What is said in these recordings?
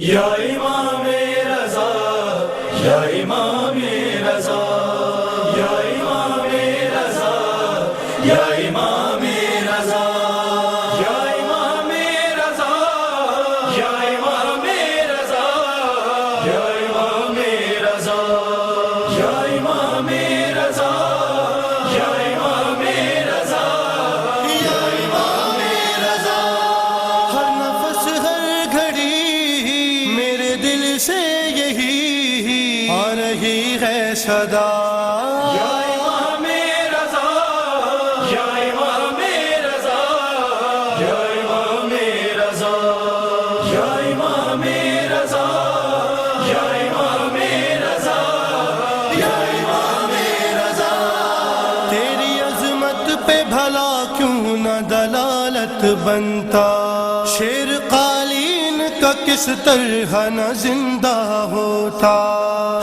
یا امام رضا، یا امام رضا، یا امام رضا، یا امام رضا، یا امام رضا، یا امام رضا، یا امام رضا، یا امام رضا، یا امام رضا، یا امام رضا۔ ہر نفس ہر گھڑی میرے دل سے یہی آ رہی ہے صدا، یا امام رضا، یا امام رضا، یا امام رضا، یا امام رضا، یا امام رضا، یا امام رضا۔ تیری عظمت پہ بھلا کیوں نہ دلالت بنتا، شیر قالین کا کس طرح نہ زندہ ہوتا،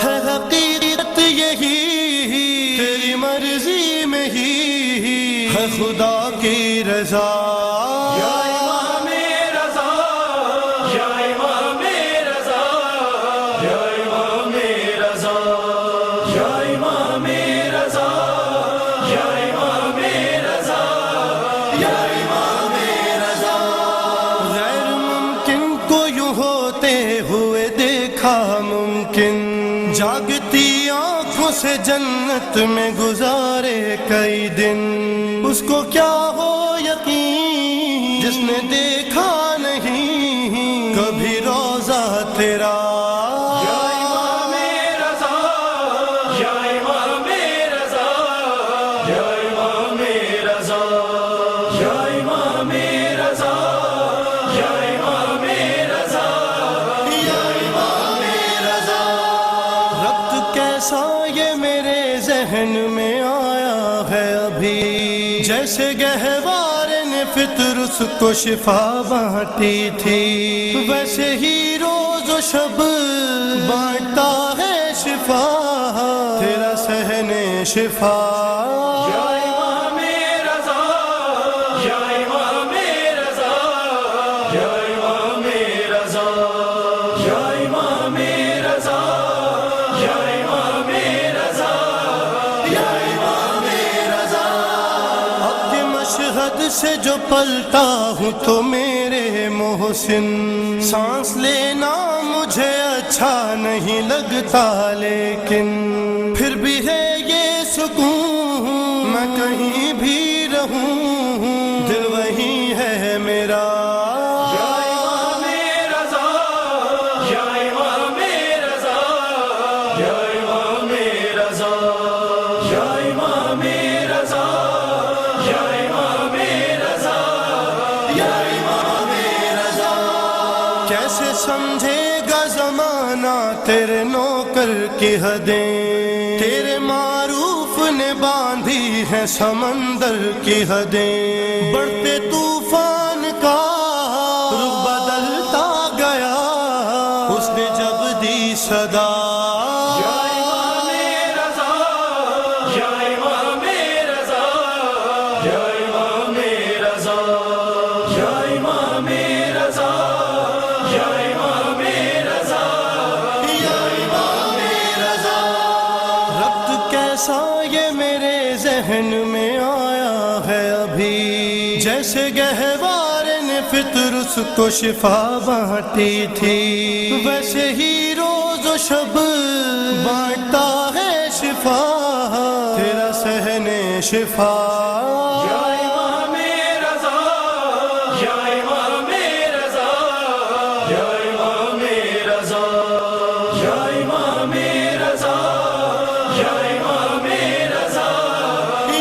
ہے حقیقت یہی تیری مرضی میں ہی ہے خدا کی رضا، یا امام رضا، یا امام رضا، یا امام رضا، یا امام رضا، یا امام رضا، یا امام رضا۔ غیر ممکن کو یوں ہوتے ہوئے دیکھا ممکن، جاگتی آنکھوں سے جنت میں گزارے کئی دن، اس کو کیا ہو یقین جس نے دیکھا نہیں کبھی روضہ تیرا، یا امام رضا، یا امام رضا، یا امام رضا، یا امام رضا، یا امام رضا، یا امام رضا۔ ربط کیسا یہ میرے ذہن میں آیا ہے ابھی، جیسے گہوار نے فطر اس کو شفا بانٹی تھی، ویسے ہی روز و شب بانٹتا ہے شفا تیرا صحن شفا، یا امام رضا، یا امام رضا، یا امام رضا، یا امام رضا، یا امام رضا، یا امام رضا۔ اب کے مشہد سے جو پلتا ہوں تو میرے محسن، سانس لینا مجھے اچھا نہیں لگتا، لیکن پھر بھی ہے یہ سکون میں کہیں بھی رہوں دل وہی ہے میرا، یا امام رضا، یا امام رضا، یا امام رضا، یا امام رضا، یا امام رضا، یا امام رضا۔ کیسے سمجھے گا زمانہ تیرے نوکر کی حدیں، تیرے معروف نے باندھی ہے سمندر کی حدیں، بڑھتے طوفان کا رخ بدلتا گیا اس نے جب دی صدا، یا امام رضا، یا امام رضا، یا امام رضا، یا امام رضا، یا امام رضا، یا امام رضا۔ ربط کیسا یہ میرے ذہن میں آیا ہے ابھی، جیسے گہوار نے فطر اس کو شفا بانٹی تھی، ویسے ہی روز و شب بانٹتا ہے شفا تیرا صحن شفا، یا امام رضا، یا امام رضا، یا امام رضا، یا امام رضا، یا امام رضا،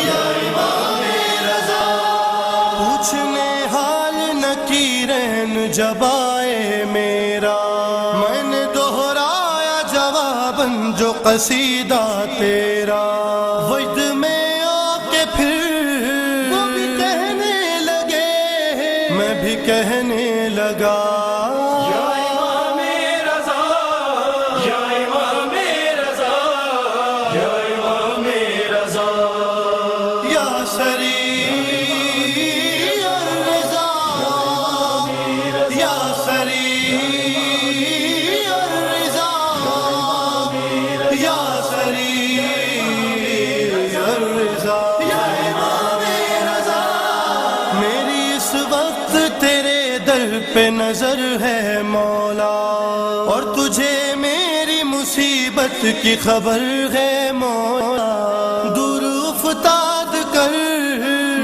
یا امام رضا۔ پوچھنے حال نکیرین جب آئے میرا، میں نے دہرایا جواباً جو قصیدہ تیرا، وجد میں آ کے پھر وہ بھی کہنے لگے میں بھی کہنے لگا، یا امام رضا، یا امام رضا، یا امام رضا، یا سری الرضا، یا سری پہ نظر ہے مولا، اور تجھے میری مصیبت کی خبر ہے مولا، دور افتاد کر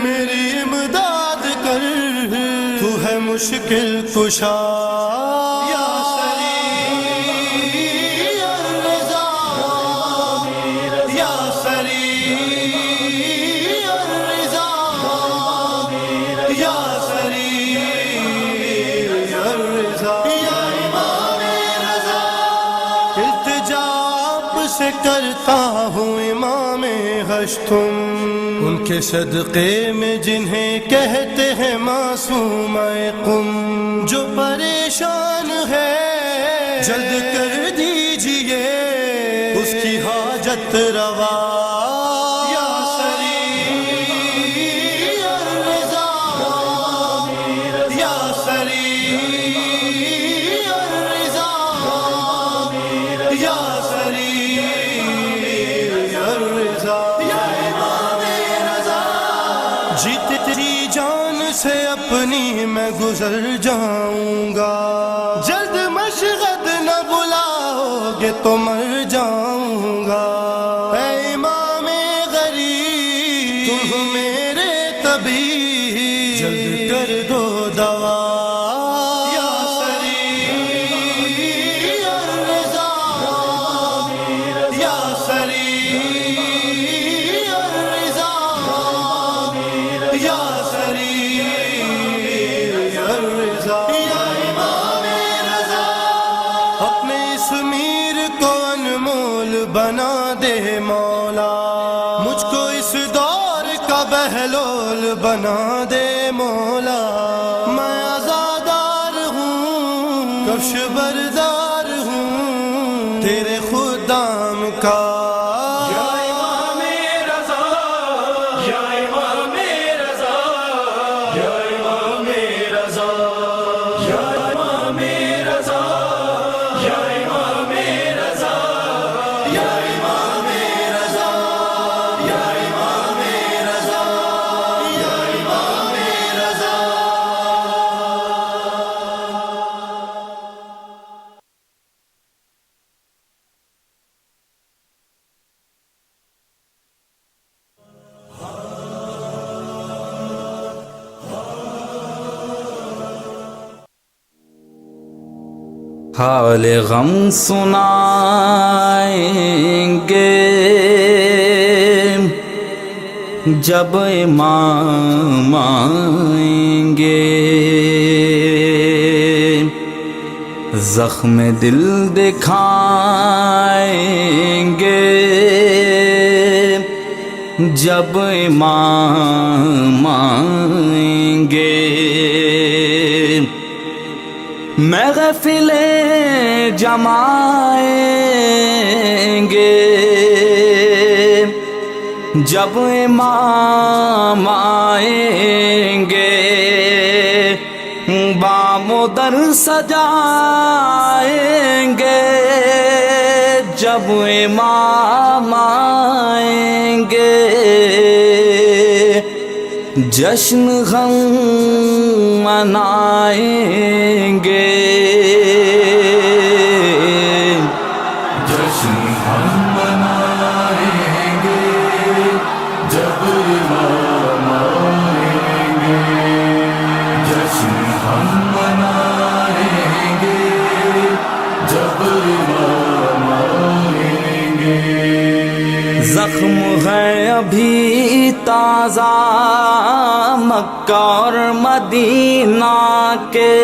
میری امداد کر، تو ہے مشکل کشا یا سری الرضا، یا سری الرضا، یا سری الرضا، یا امام رضا، التجا آپ سے کرتا ہوں امام ہشتم، ان کے صدقے میں جنہیں کہتے ہیں معصوم قم، جو پریشان ہے جلد کر دیجئے اس کی حاجت روا، یا سری الرضا، یا سری الرضا، یا سری الرضا، یا امام رضا، جیت تیری جان سے اپنی میں گزر جاؤں گا، جلد مشغد نہ بلاؤ گے تو مر جاؤں گا، اے امام غریب تم میرے طبیب، جلد کر دو دوا، یا سری الرضا، یا سری الرضا، یا سری الرضا، یا امام رضا، اپنے اس میر کو انمول بنا دے مولا، مجھ کو اس دور کا بہلول بنا دے مولا، میں عزادار ہوں کفش بردار ہوں تیرے خدام کا، یا امام رضا، یا امام رضا، یا امام رضا، یا امام رضا، یا امام رضا، یا امام رضا، یا امام رضا، یا امام رضا۔ حال غم سنائیں گے جب امام آئیں گے، زخم دل دکھائیں گے جب امام آئیں گے، محفلیں جمائیں گے جب امام آئیں گے، بام و در سجائیں گے جب امام آئیں گے، جشن غم منائیں گے، جشن ہم منائیں گے جب امام آئیں گے، جشن ہم منائیں گے جب امام آئیں گے، زخم ہے ابھی تازہ مکہ اور مدینہ کے،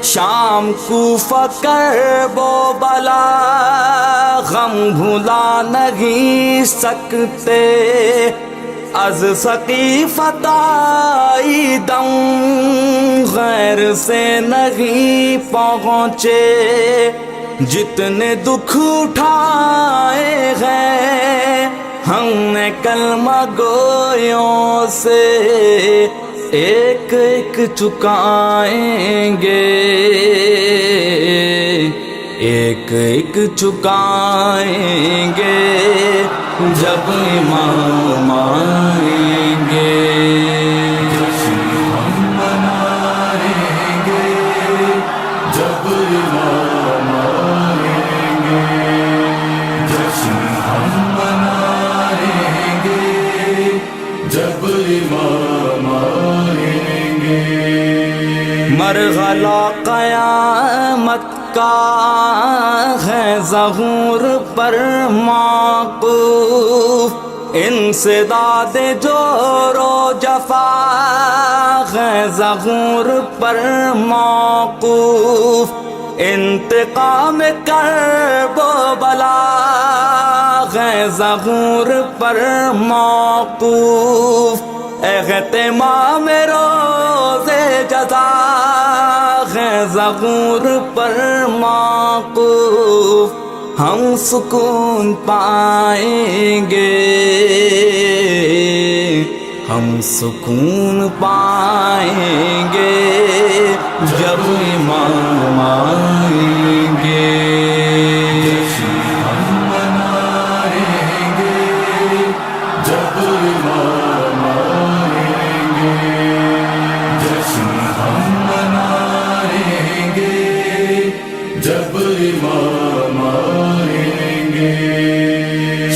شام کوفہ کرب و بلا غم بھلا نہیں سکتے، از سقیفت آئی دم غیر سے نہیں پہنچے، جتنے دکھ اٹھائے ہیں ہم نے کلمہ گویوں سے، ایک ایک چکائیں گے، ایک ایک چکائیں گے جب امام آئیں گے، جشن ہم منائیں گے مرحلہ قیامت کا ہے ظہور پر موقوف، انسداد جور و جفا ہے ظہور پر موقوف، انتقام کرب و بلا ہے ظہور پر موقوف، اہتمام روز جزا ہے ظہور پر موقوف، ہم سکون پائیں گے، ہم سکون پائیں گے جب امام آئیں گے۔ ہم منائیں گے جب امام آئیں گے، جشن ہم منائیں گے جب امام آئیں گے۔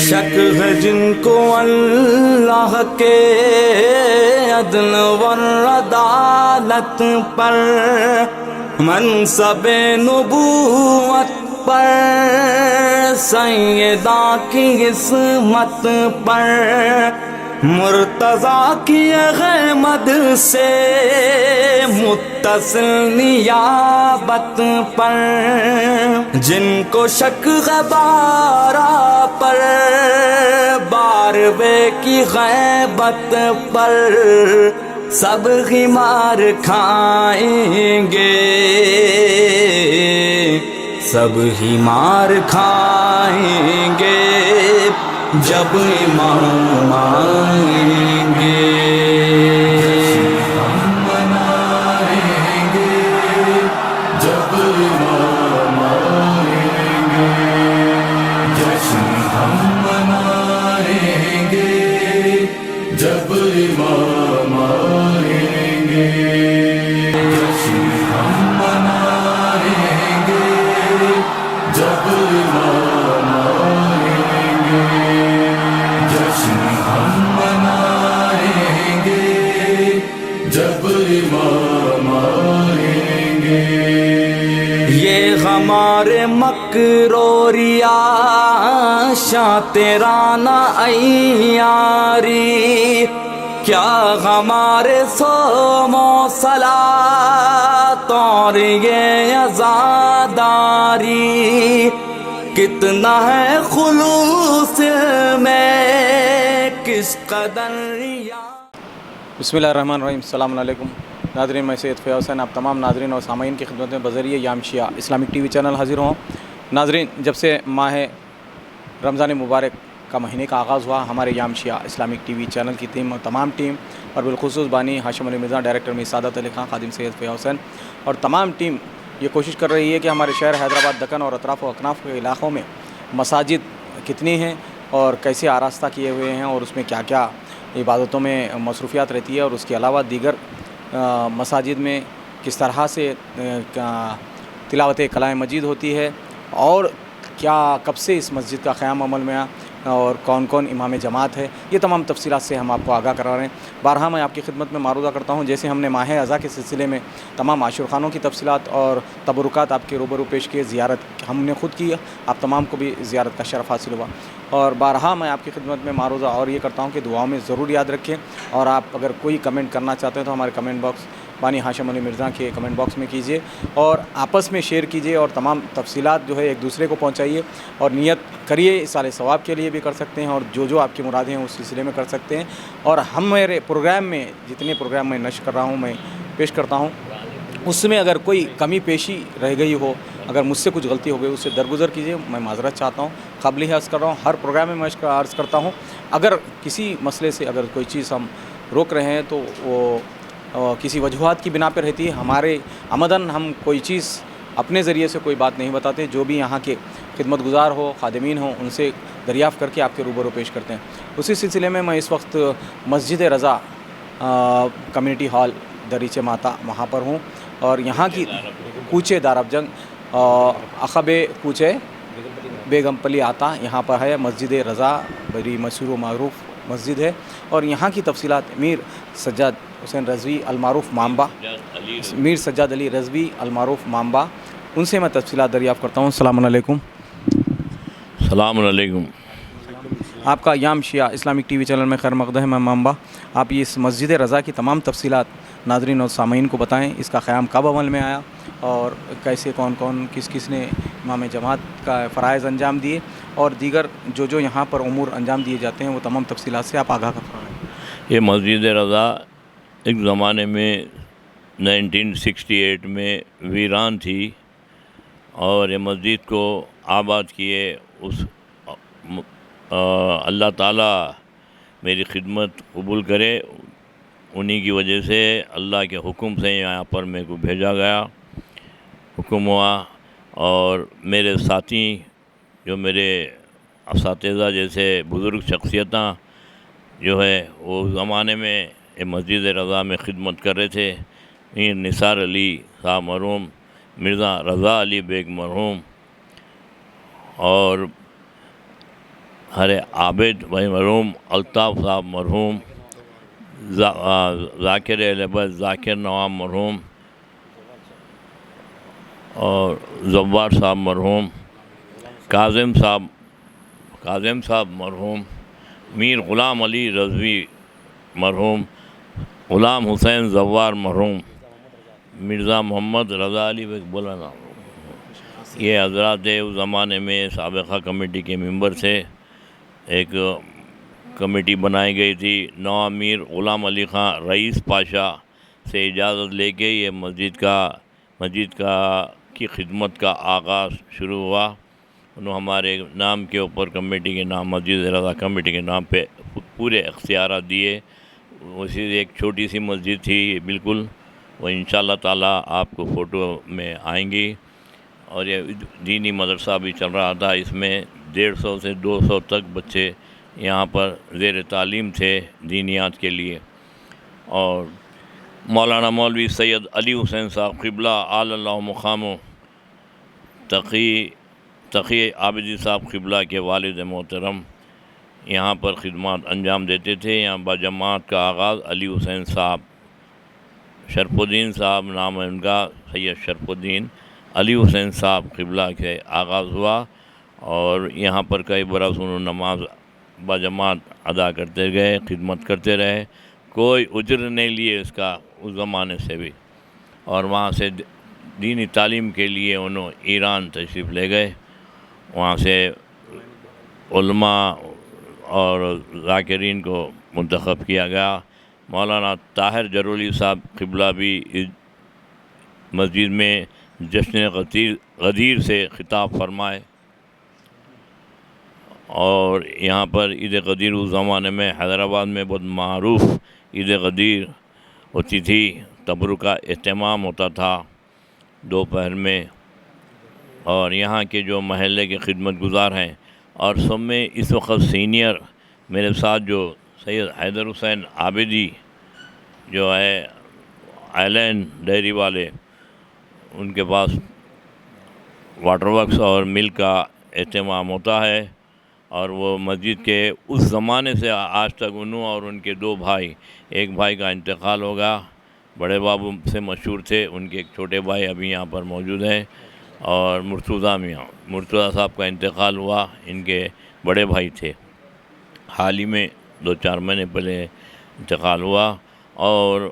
شک ہے جن کو اللہ کے عدل و عدالت پر، منصب نبوت پر، سیدہ کی عصمت پر، مرتضیٰ کی احمد سے متصل نیابت پر، جن کو شک ہے بارہ پر، باروے کی غیبت پر، سب ہی مار کھائیں گے، سب ہی مار کھائیں گے جب امام آئیں گے۔ ہم منائیں گے جب امام آئیں گے، جشن ہم منائیں گے جب امام آئیں گے، جشن ہم منائیں گے جب امام آئیں گے، جشن ہم منائیں گے جب امام آئیں گے۔ یہ ہمارے مکر و ریاشاں تیرا نہ عیاری، کیا ہمارے صوم و صلاۃ اور یہ عزاداری، کتنا ہے خلوص میں کس قدر ریا۔ بسم اللہ الرحمن الرحیم، السلام علیکم ناظرین، میں سید فیاض حسین آپ تمام ناظرین اور سامعین کی خدمت میں بذریعہ یام شیعہ اسلامک ٹی وی چینل حاضر ہوں۔ ناظرین، جب سے ماہ رمضان مبارک کا مہینے کا آغاز ہوا، ہمارے یام شیعہ اسلامک ٹی وی چینل کی تمام ٹیم اور بالخصوص بانی ہاشم علی مرزا، ڈائریکٹر میر سعادت علی خان، خادم سید فیاض حسین اور تمام ٹیم یہ کوشش کر رہی ہے کہ ہمارے شہر حیدرآباد، دکن اور اطراف و اکناف کے علاقوں میں مساجد کتنی ہیں اور کیسے آراستہ کیے ہوئے ہیں اور اس میں کیا کیا عبادتوں میں مصروفیات رہتی ہے، اور اس کے علاوہ دیگر مساجد میں کس طرح سے تلاوت کلام مجید ہوتی ہے، اور کیا کب سے اس مسجد کا قیام عمل میں اور کون کون امام جماعت ہے، یہ تمام تفصیلات سے ہم آپ کو آگاہ کرا رہے ہیں۔ بارہا میں آپ کی خدمت میں معروضہ کرتا ہوں، جیسے ہم نے ماہ اعضاء کے سلسلے میں تمام عاشور خانوں کی تفصیلات اور تبرکات آپ کے روبرو پیش کیے، زیارت ہم نے خود کی، آپ تمام کو بھی زیارت کا شرف حاصل ہوا، اور بارہا میں آپ کی خدمت میں معروضہ اور یہ کرتا ہوں کہ دعاؤں میں ضرور یاد رکھیں، اور آپ اگر کوئی کمنٹ کرنا چاہتے ہیں تو ہمارے کمنٹ باکس بانی ہاشم علی مرزا کے کمنٹ باکس میں کیجیے اور آپس میں شیئر کیجیے، اور تمام تفصیلات جو ہے ایک دوسرے کو پہنچائیے، اور نیت کریے ایصال ثواب کے لیے بھی کر سکتے ہیں، اور جو آپ کی مرادیں ہیں اس سلسلے میں کر سکتے ہیں۔ اور ہم میرے پروگرام میں جتنے پروگرام میں نشر کر رہا ہوں، میں پیش کرتا ہوں، اس میں اگر کوئی کمی پیشی رہ گئی ہو، اگر مجھ سے کچھ غلطی ہو گئی، اس سے درگزر کیجیے، میں معذرت چاہتا ہوں، قابل عرض کر رہا ہوں، ہر پروگرام میں عرض کرتا ہوں، اگر کسی مسئلے سے اگر کوئی چیز ہم روک رہے ہیں تو وہ کسی وجوہات کی بنا پہ رہتی ہے، ہمارے عمدن ہم کوئی چیز اپنے ذریعے سے کوئی بات نہیں بتاتے، جو بھی یہاں کے خدمت گزار ہو، خادمین ہوں، ان سے دریافت کر کے آپ کے روبرو پیش کرتے ہیں۔ اسی سلسلے میں اس وقت مسجد رضا کمیونٹی ہال دریچے ماتا وہاں پر ہوں، اور یہاں کی کوچے دارافجنگ عقب کوچے بیگم پلی آتا یہاں پر ہے مسجد رضا، بڑی مشہور و معروف مسجد ہے، اور یہاں کی تفصیلات امیر سجاد حسین رضوی المعروف مامبا، میر سجاد علی رضوی المعروف مامبا، ان سے میں تفصیلات دریافت کرتا ہوں۔ السلام علیکم۔ السلام علیکم۔ آپ کا یام شیعہ اسلامک ٹی وی چینل میں خیر مقدم ہے مامبا۔ آپ یہ اس مسجد رضا کی تمام تفصیلات ناظرین اور سامعین کو بتائیں، اس کا قیام کب عمل میں آیا اور کیسے کون کون کس کس نے امام جماعت کا فرائض انجام دیے اور دیگر جو یہاں پر امور انجام دیے جاتے ہیں وہ تمام تفصیلات سے آپ آگاہ فرمائیں۔ یہ مسجد رضا ایک زمانے میں 1968 میں ویران تھی، اور یہ مسجد کو آباد کیے اس اللہ تعالیٰ میری خدمت قبول کرے، انہی کی وجہ سے اللہ کے حکم سے یہاں پر میرے کو بھیجا گیا، حکم ہوا، اور میرے ساتھی جو میرے اساتذہ جیسے بزرگ شخصیتاں جو ہے وہ زمانے میں مسجد رضا میں خدمت کر رہے تھے۔ میر نثار علی صاحب مرحوم، مرزا رضا علی بیگ مرحوم، اور ہر عابد بھائی مرحوم، الطاف صاحب مرحوم، ذاکر الہبت ذاکر نواب مرحوم، اور زوار صاحب مرحوم، کاظم صاحب مرحوم، میر غلام علی رضوی مرحوم، غلام حسین زوار مرحوم، مرزا محمد رضا علی بیگ بولانا، یہ حضرات اس زمانے میں سابقہ کمیٹی کے ممبر تھے۔ ایک کمیٹی بنائی گئی تھی، نواب میر غلام علی خان رئیس پاشا سے اجازت لے کے یہ مسجد کی خدمت کا آغاز شروع ہوا۔ انہوں ہمارے نام کے اوپر کمیٹی کے نام، مسجد رضا کمیٹی کے نام پہ پورے اختیارات دیے۔ اسی ایک چھوٹی سی مسجد تھی بالکل، وہ انشاءاللہ تعالیٰ آپ کو فوٹو میں آئیں گی، اور یہ دینی مدرسہ بھی چل رہا تھا، اس میں 150 سے 200 تک بچے یہاں پر زیر تعلیم تھے دینیات کے لیے۔ اور مولانا مولوی سید علی حسین صاحب قبلہ اعلی اللہ مقامہ، تقی عابدی صاحب قبلہ کے والد محترم یہاں پر خدمات انجام دیتے تھے۔ یہاں باجماعت کا آغاز علی حسین صاحب، شرف الدین صاحب نام ہے ان کا، سید شرف الدین علی حسین صاحب قبلہ کے آغاز ہوا، اور یہاں پر کئی برس انہوں نماز باجماعت ادا کرتے گئے، خدمت کرتے رہے، کوئی اجر نہیں لیے اس کا اس زمانے سے بھی، اور وہاں سے دینی تعلیم کے لیے انہوں ایران تشریف لے گئے، وہاں سے علماء اور ذاکرین کو منتخب کیا گیا۔ مولانا طاہر جرولی صاحب قبلہ بھی اس مسجد میں جشن غدیر سے خطاب فرمائے، اور یہاں پر عید غدیر اس زمانے میں حیدرآباد میں بہت معروف عید غدیر ہوتی تھی، تبرک کا اہتمام ہوتا تھا دوپہر میں، اور یہاں کے جو محلے کے خدمت گزار ہیں، اور سب میں اس وقت سینئر میرے ساتھ جو سید حیدر حسین عابدی جو ہے آئلینڈ ڈیری والے، ان کے پاس واٹر ورکس اور مل کا اہتمام ہوتا ہے، اور وہ مسجد کے اس زمانے سے آج تک انہوں اور ان کے 2 بھائی، ایک بھائی کا انتقال ہوگا، بڑے بابو سے مشہور تھے، ان کے ایک چھوٹے بھائی ابھی یہاں پر موجود ہیں، اور مرتضیٰ صاحب کا انتقال ہوا، ان کے بڑے بھائی تھے، حال ہی میں 2-4 مہینے پہلے انتقال ہوا۔ اور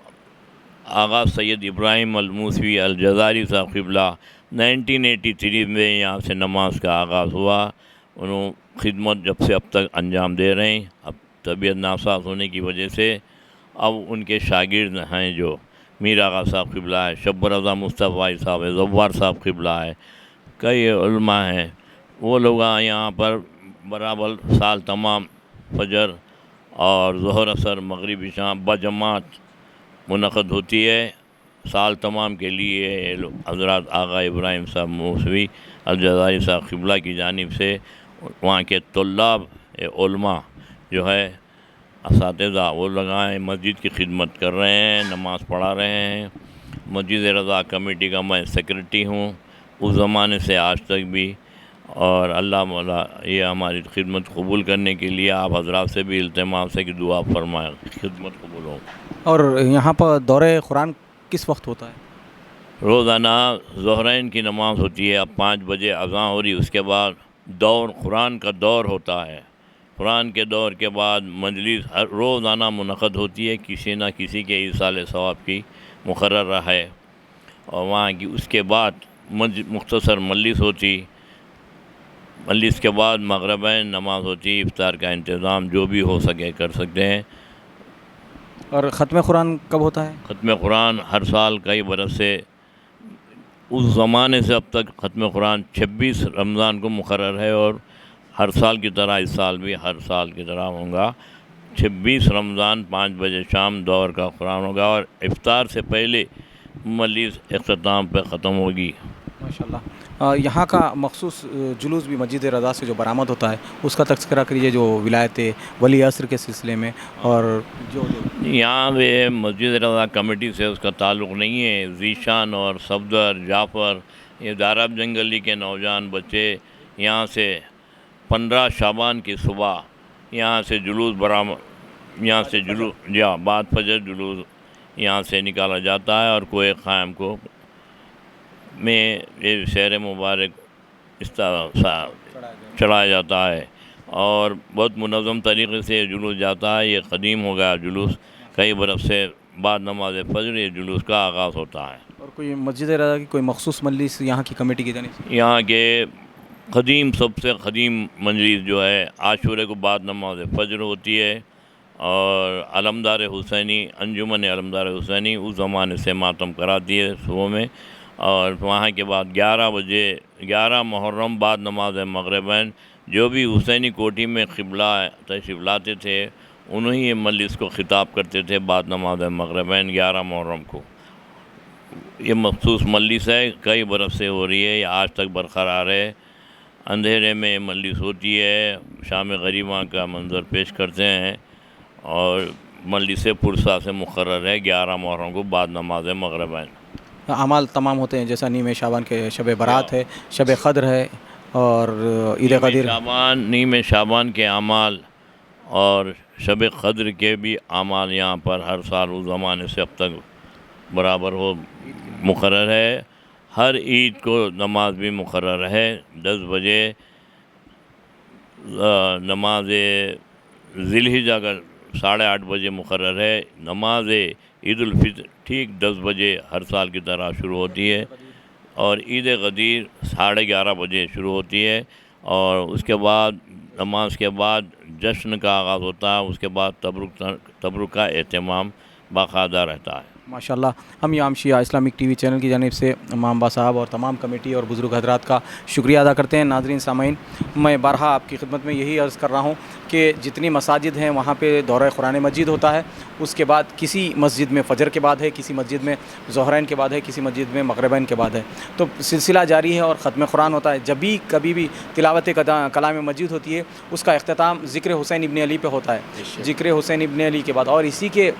آغا سید ابراہیم الموسوی الجزائری صاحب قبلہ 1983 میں یہاں سے نماز کا آغاز ہوا، انہوں خدمت جب سے اب تک انجام دے رہے ہیں۔ اب طبیعت ناساز ہونے کی وجہ سے اب ان کے شاگرد ہیں جو میر آغا صاحب قبلہ ہے، شب رضا مصطفی صاحب ہے، زوار صاحب قبلہ ہے، کئی علماء ہیں، وہ لوگ یہاں پر برابر سال تمام فجر اور ظہر اثر مغرب عشاء بجماعت منعقد ہوتی ہے، سال تمام کے لیے حضرات آغا ابراہیم صاحب موسوی الجزائری صاحب قبلہ کی جانب سے وہاں کے طلاب علماء جو ہے اساتذہ وہ لگائیں مسجد کی خدمت کر رہے ہیں، نماز پڑھا رہے ہیں۔ مسجد رضا کمیٹی کا میں سیکرٹری ہوں اس زمانے سے آج تک بھی، اور اللہ مولا یہ ہماری خدمت قبول کرنے کے لیے آپ حضرات سے بھی التماس ہے کہ دعا فرمائیں، خدمت قبول ہو۔ اور یہاں پر دورہ قرآن کس وقت ہوتا ہے؟ روزانہ ظہرین کی نماز ہوتی ہے، اب 5 بجے اذان ہو رہی، اس کے بعد قرآن کا دور ہوتا ہے۔ قرآن کے دور کے بعد مجلس ہر روزانہ منعقد ہوتی ہے، کسی نہ کسی کے ایصال ثواب کی مقرر ہے، اور وہاں کی اس کے بعد مختصر مجلس ہوتی، مجلس کے بعد مغربین نماز ہوتی، افطار کا انتظام جو بھی ہو سکے کر سکتے ہیں۔ اور ختم قرآن کب ہوتا ہے؟ ختم قرآن ہر سال کئی برس سے، اس زمانے سے اب تک ختم قرآن 26 رمضان کو مقرر ہے، اور ہر سال کی طرح اس سال بھی ہر سال کی طرح ہوگا 26 رمضان 5 بجے شام دور کا قرآن ہوگا، اور افطار سے پہلے مجلس اختتام پہ ختم ہوگی۔ ماشاءاللہ۔ یہاں کا مخصوص جلوس بھی مسجد رضا سے جو برآمد ہوتا ہے اس کا تذکرہ کریے، جو ولایت ولی عصر کے سلسلے میں، اور جو یہاں پہ مسجد رضا کمیٹی سے اس کا تعلق نہیں ہے، ذیشان اور صفدر جعفر، یہ داراب جنگلی کے نوجوان بچے یہاں سے 15 شعبان کی صبح یہاں سے جلوس یہاں سے جلوس بعد فجر جلوس یہاں سے نکالا جاتا ہے، اور کوہ قائم کو میں یہ شہر مبارک اس طرح چڑھایا جاتا ہے، اور بہت منظم طریقے سے جلوس جاتا ہے۔ یہ قدیم ہو گیا جلوس، کئی برس سے بعد نماز فجر یہ جلوس کا آغاز ہوتا ہے۔ اور کوئی مسجد رضا کی کوئی مخصوص مجلس یہاں کی کمیٹی کی جانب سے؟ یہاں کے سب سے قدیم مجلس جو ہے عاشورے کو بعد نماز فجر ہوتی ہے، اور علمدار حسینی انجمن علمدار حسینی اس زمانے سے ماتم کراتی ہے صبح میں، اور وہاں کے بعد 11 محرم بعد نماز مغربین جو بھی حسینی کوٹھی میں قبلہ تشریف لاتے تھے انہیں یہ مجلس کو خطاب کرتے تھے بعد نماز مغربین 11 محرم کو۔ یہ مخصوص مجلس ہے، کئی برس سے ہو رہی ہے، یہ آج تک برقرار ہے۔ اندھیرے میں یہ مجلس ہوتی ہے، شام غریباں کا منظر پیش کرتے ہیں، اور مجلس پرسا سے مقرر ہے 11 محرم کو بعد نماز مغربین۔ اعمال تمام ہوتے ہیں، جیسا نیم شعبان کے شب برات ہے، شب قدر ہے، اور عید قدیر۔ نیم شعبان کے اعمال اور شب قدر کے بھی اعمال یہاں پر ہر سال اس زمانے سے اب تک برابر مقرر ہے۔ ہر عید کو نماز بھی مقرر ہے، 10 بجے نماز ذی الحجہ کا 8:30 بجے مقرر ہے، نماز عید الفطر ٹھیک 10 بجے ہر سال کی طرح شروع ہوتی ہے، اور عید غدیر 11:30 بجے شروع ہوتی ہے، اور اس کے بعد نماز کے بعد جشن کا آغاز ہوتا ہے، اس کے بعد تبرک کا اہتمام باقاعدہ رہتا ہے۔ ماشاءاللہ۔ ہم یام شیعہ اسلامک ٹی وی چینل کی جانب سے امام با صاحب اور تمام کمیٹی اور بزرگ حضرات کا شکریہ ادا کرتے ہیں۔ ناظرین سامعین، میں بارہا آپ کی خدمت میں یہی عرض کر رہا ہوں کہ جتنی مساجد ہیں وہاں پہ دورہ قرآن مجید ہوتا ہے، اس کے بعد کسی مسجد میں فجر کے بعد ہے، کسی مسجد میں ظہرین کے بعد ہے، کسی مسجد میں مغربین کے بعد ہے، تو سلسلہ جاری ہے، اور ختم قرآن ہوتا ہے۔ جب بھی کبھی بھی تلاوت کلام مجید ہوتی ہے، اس کا اختتام ذکر حسین ابن علی پہ ہوتا ہے، ذکر حسین ابن علی کے بعد، اور اسی کے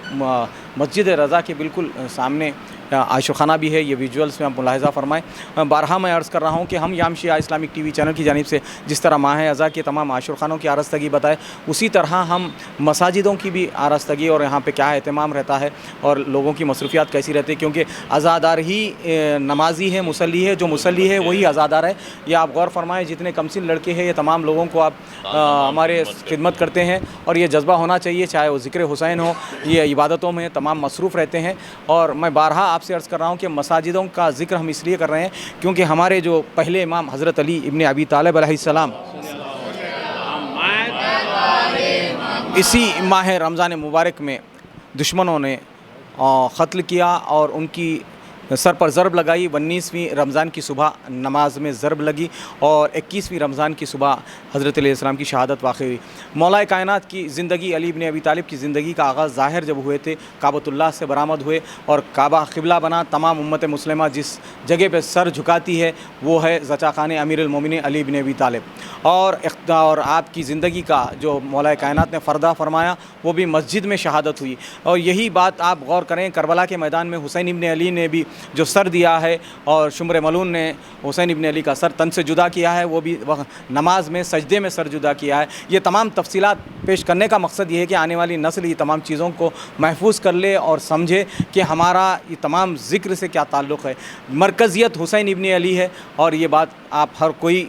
مسجد رضا کے بالکل سامنے عائشہ خانہ بھی ہے، یہ ویژولز میں آپ ملاحظہ فرمائیں۔ بارہا میں عرض کر رہا ہوں کہ ہم یام شیعہ اسلامک ٹی وی چینل کی جانب سے جس طرح ماہ ازاں کے تمام عاشور خانوں کی آراستگی بتائے، اسی طرح ہم مساجدوں کی بھی آراستگی اور یہاں پہ کیا اہتمام رہتا ہے اور لوگوں کی مصروفیات کیسی رہتی ہے، کیونکہ عزادار ہی نمازی ہے، مصلی ہے، جو مصلی ہے وہی عزادار ہے۔ یہ آپ غور فرمائیں، جتنے کمسن لڑکے ہیں یہ تمام لوگوں کو آپ ہمارے خدمت کرتے ہیں، اور یہ جذبہ ہونا چاہیے، چاہے وہ ذکر حسین ہو، یہ عبادتوں میں تمام مصروف رہتے ہیں۔ اور میں بارہا آپ سے عرض کر رہا ہوں کہ مساجدوں کا ذکر ہم اس لیے کر رہے ہیں کیونکہ ہمارے جو پہلے امام حضرت علی ابن ابی طالب علیہ السلام اسی ماہ رمضان مبارک میں دشمنوں نے قتل کیا اور ان کی سر پر ضرب لگائی۔ 19ویں رمضان کی صبح نماز میں ضرب لگی اور 21ویں رمضان کی صبح حضرت علیہ السلام کی شہادت واقع ہوئی۔ مولا کائنات کی زندگی، علی بن ابی طالب کی زندگی کا آغاز ظاہر جب ہوئے تھے، کعبۃ اللہ سے برآمد ہوئے اور کعبہ قبلہ بنا۔ تمام امت مسلمہ جس جگہ پہ سر جھکاتی ہے وہ ہے زچا خانہ امیر المومنین علی بن ابی طالب، اور آپ کی زندگی کا جو مولا کائنات نے فردہ فرمایا وہ بھی مسجد میں شہادت ہوئی۔ اور یہی بات آپ غور کریں، کربلا کے میدان میں حسین ابن علی نے بھی جو سر دیا ہے اور شمر ملون نے حسین ابن علی کا سر تن سے جدا کیا ہے، وہ بھی نماز میں سجدے میں سر جدا کیا ہے۔ یہ تمام تفصیلات پیش کرنے کا مقصد یہ ہے کہ آنے والی نسل یہ تمام چیزوں کو محفوظ کر لے اور سمجھے کہ ہمارا یہ تمام ذکر سے کیا تعلق ہے۔ مرکزیت حسین ابن علی ہے، اور یہ بات آپ ہر کوئی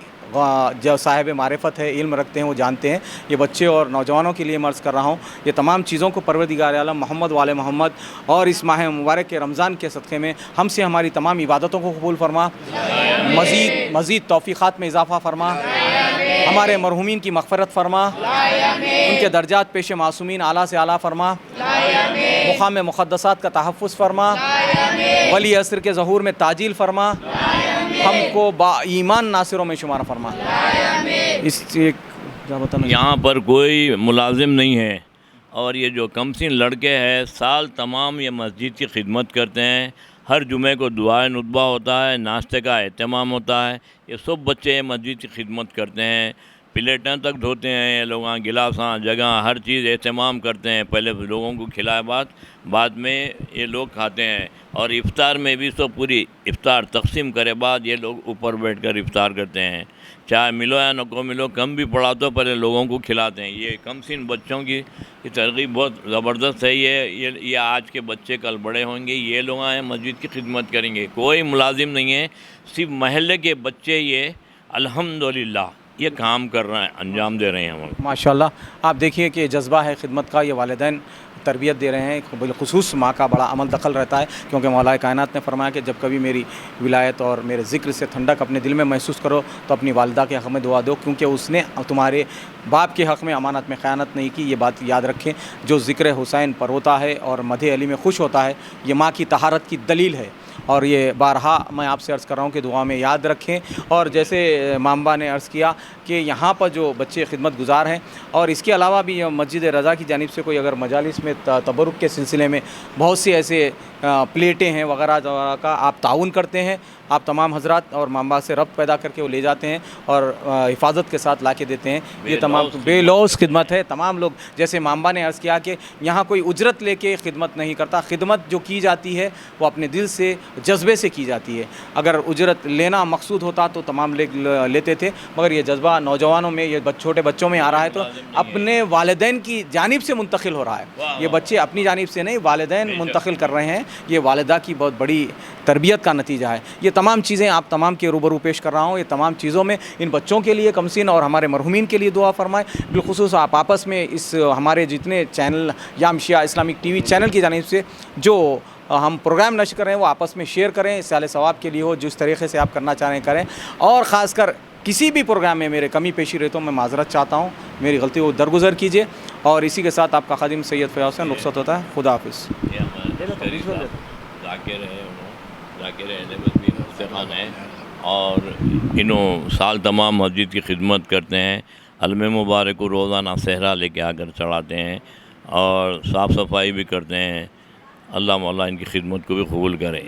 جو صاحب معرفت ہے، علم رکھتے ہیں، وہ جانتے ہیں۔ یہ بچے اور نوجوانوں کے لیے مرض کر رہا ہوں، یہ تمام چیزوں کو پروردگار عالم محمد وآل محمد اور اس ماہ مبارک کے رمضان کے صدقے میں ہم سے ہماری تمام عبادتوں کو قبول فرما، مزید توفیقات میں اضافہ فرما، ہمارے مرحومین کی مغفرت فرما، ان کے درجات پیش معصومین اعلیٰ سے اعلیٰ فرما، مقام مقدسات کا تحفظ فرما، ولی عصر کے ظہور میں تعجیل فرما، ہم کو با ایمان ناصروں میں شمار فرما۔ اس یہاں پر کوئی ملازم نہیں ہے، اور یہ جو کمسن لڑکے ہیں سال تمام یہ مسجد کی خدمت کرتے ہیں۔ ہر جمعے کو دعائے ندبہ ہوتا ہے، ناشتے کا اہتمام ہوتا ہے، یہ سب بچے مسجد کی خدمت کرتے ہیں، پلیٹیں تک دھوتے ہیں یہ لوگ، گلاساں جگہ ہر چیز اہتمام کرتے ہیں، پہلے لوگوں کو کھلائے بعد میں یہ لوگ کھاتے ہیں، اور افطار میں بھی سب پوری افطار تقسیم کرے بعد یہ لوگ اوپر بیٹھ کر افطار کرتے ہیں، چاہے ملو یا نہ کو ملو، کم بھی پڑا تو پہلے لوگوں کو کھلاتے ہیں۔ یہ کم سن بچوں کی ترغیب بہت زبردست ہے۔ یہ آج کے بچے کل بڑے ہوں گے، یہ لوگ آئے مسجد کی خدمت کریں گے، کوئی ملازم نہیں ہے، صرف محلے کے بچے یہ الحمدللہ یہ کام کر رہے ہیں، انجام دے رہے ہیں ہم۔ ماشاءاللہ آپ دیکھیے کہ جذبہ ہے خدمت کا، یہ والدین تربیت دے رہے ہیں، بالخصوص ماں کا بڑا عمل دخل رہتا ہے، کیونکہ مولا کائنات نے فرمایا کہ جب کبھی میری ولایت اور میرے ذکر سے ٹھنڈک اپنے دل میں محسوس کرو تو اپنی والدہ کے حق میں دعا دو، کیونکہ اس نے تمہارے باپ کے حق میں امانت میں خیانت نہیں کی۔ یہ بات یاد رکھیں، جو ذکر حسین پر ہوتا ہے اور مدح علی میں خوش ہوتا ہے، یہ ماں کی طہارت کی دلیل ہے، اور یہ بارہا میں آپ سے عرض کر رہا ہوں کہ دعا میں یاد رکھیں۔ اور جیسے مامبا نے عرض کیا کہ یہاں پر جو بچے خدمت گزار ہیں، اور اس کے علاوہ بھی مسجد رضا کی جانب سے کوئی اگر مجالس میں تبرک کے سلسلے میں بہت سی ایسے پلیٹیں ہیں وغیرہ کا آپ تعاون کرتے ہیں، آپ تمام حضرات اور مامبا سے ربط پیدا کر کے وہ لے جاتے ہیں اور حفاظت کے ساتھ لا کے دیتے ہیں، یہ تمام بے لوث خدمت ہے۔ تمام لوگ جیسے مامبا نے عرض کیا کہ یہاں کوئی اجرت لے کے خدمت نہیں کرتا، خدمت جو کی جاتی ہے وہ اپنے دل سے جذبے سے کی جاتی ہے۔ اگر اجرت لینا مقصود ہوتا تو تمام لیتے تھے، مگر یہ جذبہ نوجوانوں میں، یہ چھوٹے بچوں میں آ رہا ہے، تو اپنے والدین کی جانب سے منتقل ہو رہا ہے۔ یہ بچے اپنی جانب سے نہیں، والدین منتقل کر رہے ہیں، یہ والدہ کی بہت بڑی تربیت کا نتیجہ ہے۔ یہ تمام چیزیں آپ تمام کے روبرو پیش کر رہا ہوں، یہ تمام چیزوں میں ان بچوں کے لیے کمسین اور ہمارے مرحومین کے لیے دعا فرمائیں۔ بالخصوص آپ آپس میں اس ہمارے جتنے چینل یام شیعہ اسلامک ٹی وی چینل کی جانب سے جو ہم پروگرام نشر کریں وہ آپس میں شیئر کریں، سال ثواب کے لیے ہو، جس طریقے سے آپ کرنا چاہ رہے ہیں کریں، اور خاص کر کسی بھی پروگرام میں میرے کمی پیشی رہے تو میں معذرت چاہتا ہوں، میری غلطی کو درگزر کیجیے، اور اسی کے ساتھ آپ کا خادم سید فیاض حسین رخصت ہوتا ہے۔ خدا حافظ۔ ذاکر اہل ہیں، اور انہوں سال تمام مسجد کی خدمت کرتے ہیں، علم مبارک کو روزانہ صحرا لے کے آ کر چڑھاتے ہیں، اور صاف صفائی بھی کرتے ہیں۔ اللہ مولا ان کی خدمت کو بھی قبول کرے۔